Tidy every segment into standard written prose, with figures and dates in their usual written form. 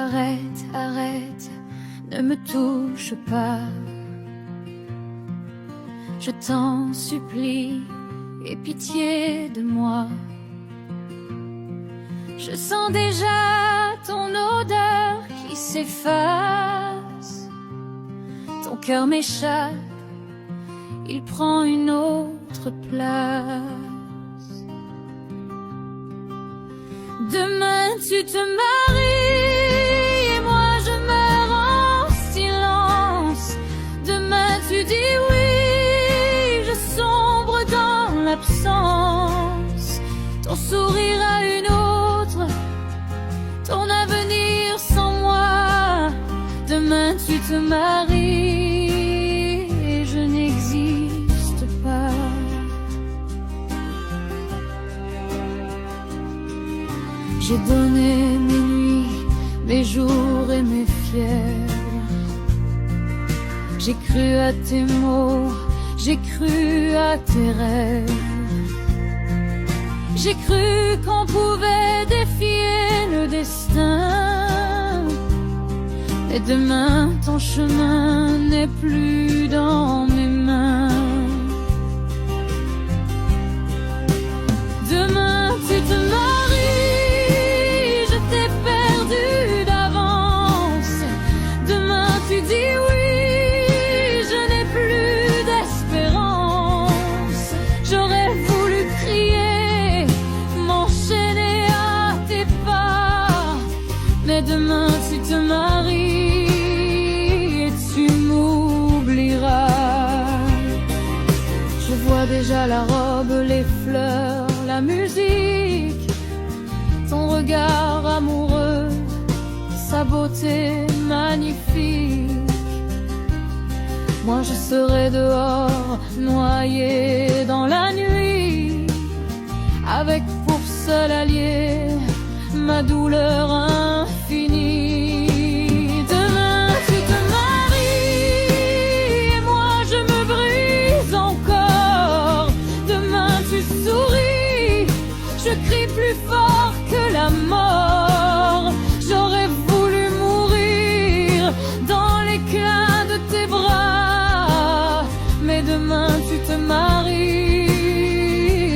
Arrête, arrête, ne me touche pas. Je t'en supplie, aie pitié de moi. Je sens déjà ton odeur qui s'efface. Ton cœur m'échappe, il prend une autre place. Demain tu te maries et moi je meurs en silence. Demain tu dis oui, je sombre dans l'absence. Ton sourire a une autre, ton avenir sans moi. Demain tu te maries et je n'existe pas. J'ai donné mes nuits, mes jours et mes fièvres. J'ai cru à tes mots, j'ai cru à tes rêves. J'ai cru qu'on pouvait défier le destin. Et demain ton chemin n'est plus dans mes mains. Demain tu te maries, je t'ai perdu d'avance. Demain tu dis oui, je n'ai plus d'espérance. J'aurais voulu crier, m'enchaîner à tes pas. Mais demain tu te maries et tu m'oublieras. Je vois déjà la robe, les fleurs, la musique, ton regard amoureux, sa beauté magnifique. Moi je serai dehors, noyé dans la nuit, avec pour seul allié ma douleur infinie. Demain tu te maries et moi je me brise encore. Demain tu souris, je crie plus fort que la mort. J'aurais voulu mourir dans l'éclat de tes bras. Mais demain tu te maries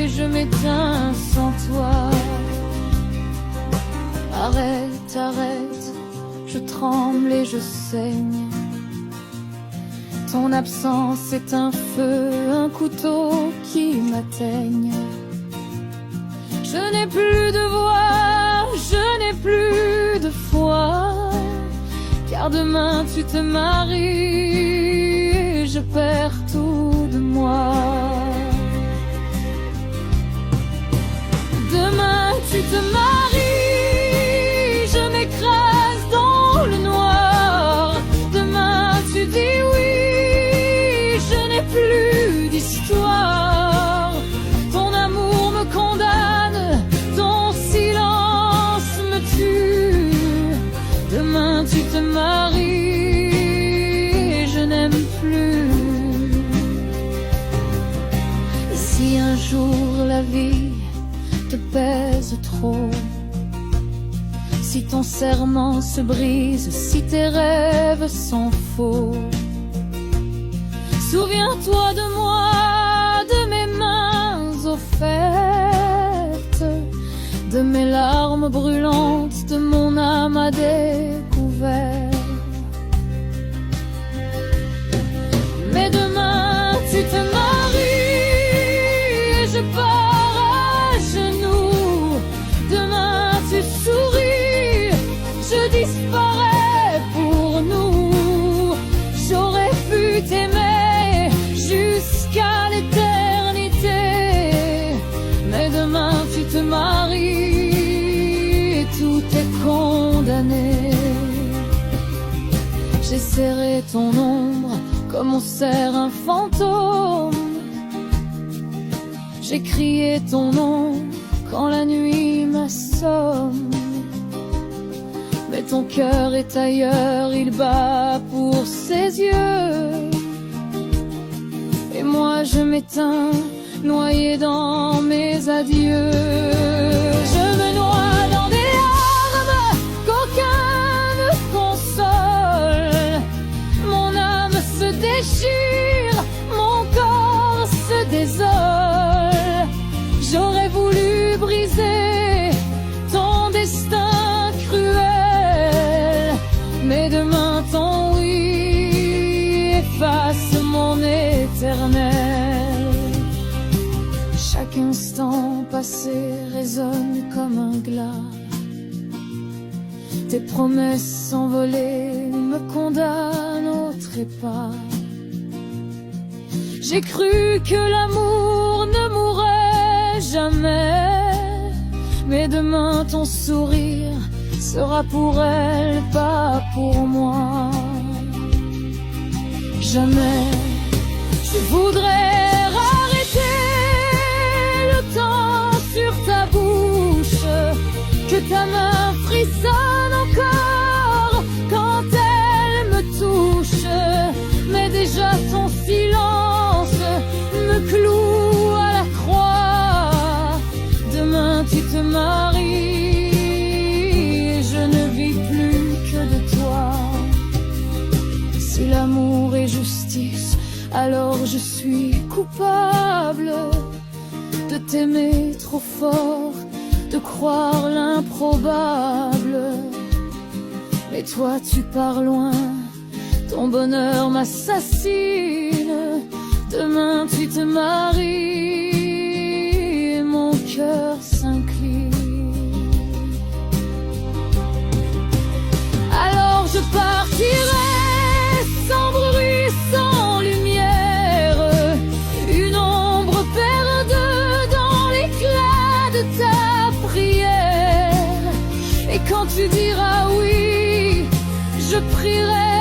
et je m'éteins sans toi. Arrête, arrête, je tremble et je saigne. Ton absence est un feu, un couteau qui m'atteigne. Je n'ai plus de voix, je n'ai plus de foi. Car demain tu te maries et je perds tout de moi. Demain tu te maries, je m'écrase dans le noir. Demain tu dis oui, je n'ai plus d'histoire. Ton amour me condamne, ton silence me tue. Demain tu te maries et je n'aime plus. Et si un jour la vie te pèse trop, si ton serment se brise, si tes rêves sont faux, souviens-toi de moi, de mes mains offertes, de mes larmes brûlantes, de mon âme à découvert. Mais demain tu te maries et je pars à genoux. Demain tu souris, je disparais pour nous. J'aurais pu t'aimer jusqu'à l'éternité. Mais demain tu te maries et tout est condamné. J'ai serré ton ombre comme on serre un fantôme. J'ai crié ton nom quand la nuit m'assomme. Mais ton cœur est ailleurs, il bat pour ses yeux. Et moi je m'éteins, noyé dans mes adieux. Je me noie dans des larmes qu'aucun ne agir, mon corps se désole. J'aurais voulu briser ton destin cruel, mais demain ton oui efface mon éternel. Chaque instant passé résonne comme un glas. Tes promesses envolées me condamnent au trépas. J'ai cru que l'amour ne mourrait jamais, mais demain ton sourire sera pour elle, pas pour moi. Jamais je voudrais arrêter le temps sur ta bouche, que ta main frissonne encore quand elle me touche, mais déjà ton silence me cloue à la croix. Demain tu te maries et je ne vis plus que de toi. Si l'amour est justice, alors je suis coupable de t'aimer trop fort, de croire l'improbable. Mais toi tu pars loin, ton bonheur m'assassine. Demain tu te maries et mon cœur s'incline. Alors je partirai sans bruit, sans lumière, une ombre perdue dans l'éclat de ta prière. Et quand tu diras oui, je prierai